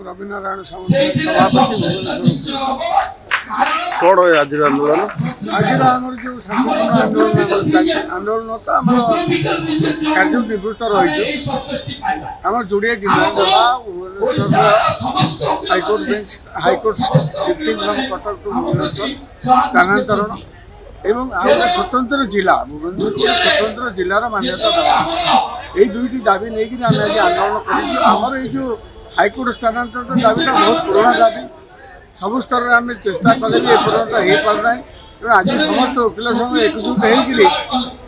रविनारायण सामंत सभापति कौन है आज आंदोलन आज आमर जो शांतिपूर्ण आंदोलन तो आम कार्य निवृत्त रही आम जोड़िया demand Bhubaneswar high court shifting from Cuttack to Bhubaneswar स्थानांतरण एवं स्वतंत्र जिला भुवनेश्वर स्वतंत्र जिलार मान्यता देवा यही दुईटी दाबी नहीं कि आम आज आंदोलन कर जो हाईकोर्ट स्थानांतरण दाबीटा बहुत पुराना दाबी सब स्तर में आम चेष्टा कले भी एपर्यंत हो पारना तेणु आज समस्त वकिल संघ एकजुट होकर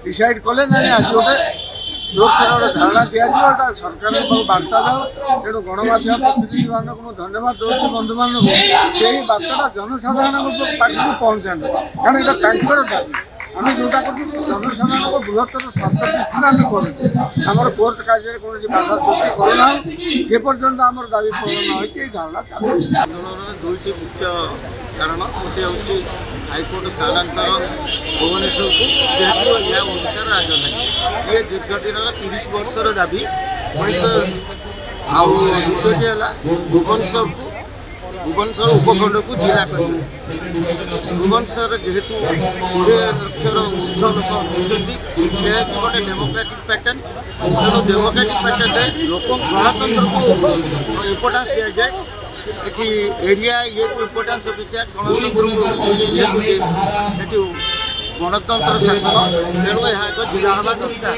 डिसाइड कले ना आज गोटे जोरसोर गोटे धारणा दिया सरकार बार्ता जाओ तेणु गणमाध्यम प्रतिनिधि मानक मुझे धन्यवाद दूसरी बंधु मानक से बार्ता जनसाधारण पाखक पहुँचा कारण यहाँ दाबी आम जोटा कर जनसाधारण बृहत्तर स्वार्थ दृष्टि आम कर कोर्ट कार्य कौन बाधा सृष्टि करना जेपर्यंत आम दाबी पूर्ण होती धारणा चलो आंदोलन दुईटी मुख्य कारण गोटे हूँ हाईकोर्ट स्थानांतर भुवनेश्वर को जेहेतु यह ओडार राजधानी ये दीर्घ दिन 30 वर्षर दाबी द्वितीय है भुवनेश्वर को भुवनेश्वर उपखंड को जिला कर भुवनेश्वर जेहेतु 20 लक्षर ऊर्ध लोक रोचती गोटे डेमोक्रेटिक पैटर्न तेणु डेमोक्रेटिक पैटर्न लोक गणतंत्र को इम्पोर्टान्स दि जाए ये एरिया ये इम्पोर्टान्स अपेक्षा गणतंत्र को गणतंत्र शासन तेणु यह एक जिला हवा दरकार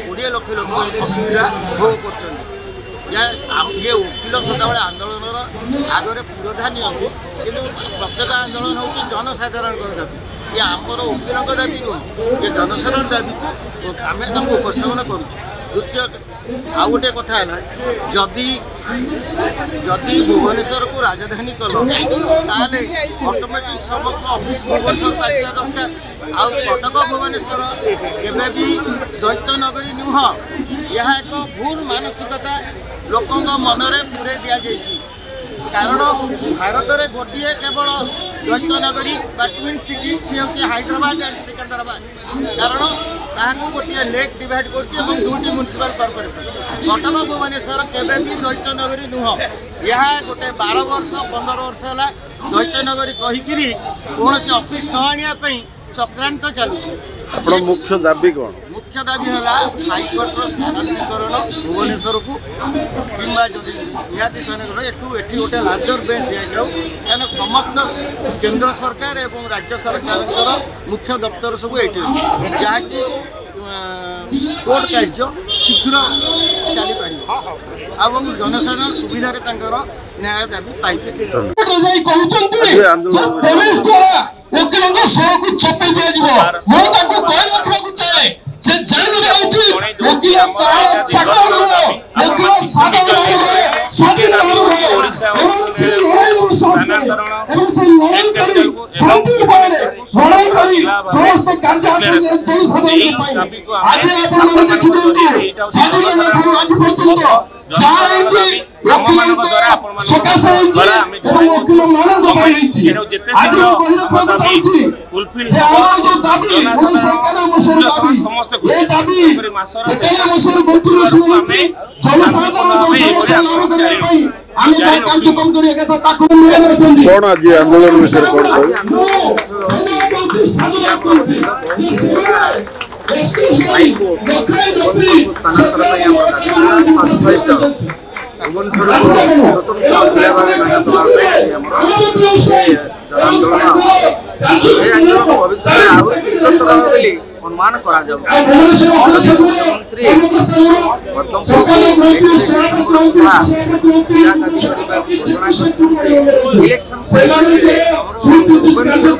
20 लक्ष लोक असुविधा भोग कर ये वकिल सदाबले आंदोलन आगे पुरोधा नियंतु कि प्रत्येक आंदोलन हूँ जनसाधारण दाबी ये आमर वकिलों दाबी नुह ये जनसाधारण दाबी को आम उपस्थापन करुँ द्वितीय आउ गोटे कथा है जदि जदि भुवनेश्वर को राजधानी कल ताले ऑटोमेटिक समस्त ऑफिस भुवनेश्वर आसा दरकार आउ कटक भुवनेश्वर केबे भी दैत्य नगरी नुह यह एक भूल मानसिकता लोकों मनरे पूरे दि जाइए कारण भारत में गोटे केवल दैत्य नगरी ट्विन सिटी सी हूँ हैदराबाद एंड सिकंदराबाद कारण ताकू गोटे लेक डिवाइड कर दुईटी म्युनिसिपल कॉर्पोरेशन कटक भुवनेश्वर केवे भी दैत्य नगरी नुह यह गोटे 12 वर्ष 15 वर्ष है दैत्य नगरी कहीकि कौन से ऑफिस न आने चक्रांत चलुची मुख्य दाबी कौन मुख्य दाबी है हाईकोर्ट स्थानांतरण भुवनेश्वर को कि निहाती स्थानांतरण एटी गोटे लार्जर बेंच दि जाऊ क्या समस्त केंद्र सरकार और राज्य सरकार मुख्य दफ्तर सब ये जहाँकि कोर्ट कार्य शीघ्र चली पार जनसाधारण सुविधा न्याय दाबी पाइबे कौन आज आंदोलन विषय भुवनेश्वर स्वतंत्र जिला भाव आंदोलन भविष्य आहरी तीव्रतर बोली अनुमान मुख्यमंत्री इलेक्शन भुवनेश्वर को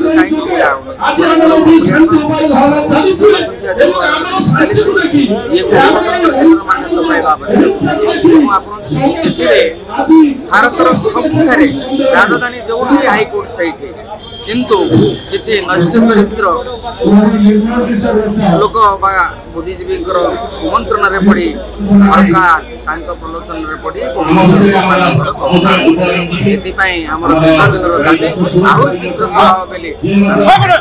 कहीं मान्यता पाइबा आवश्यक भारतर सबुठार राजधानी जो हाईकोर्ट सैट किंतु किसी नष्ट चरित्र लोक बुद्धिजीवी कुमंत्रण पड़ी सरकार प्रलोचन पड़ी आम दाबी आहरी तीव्र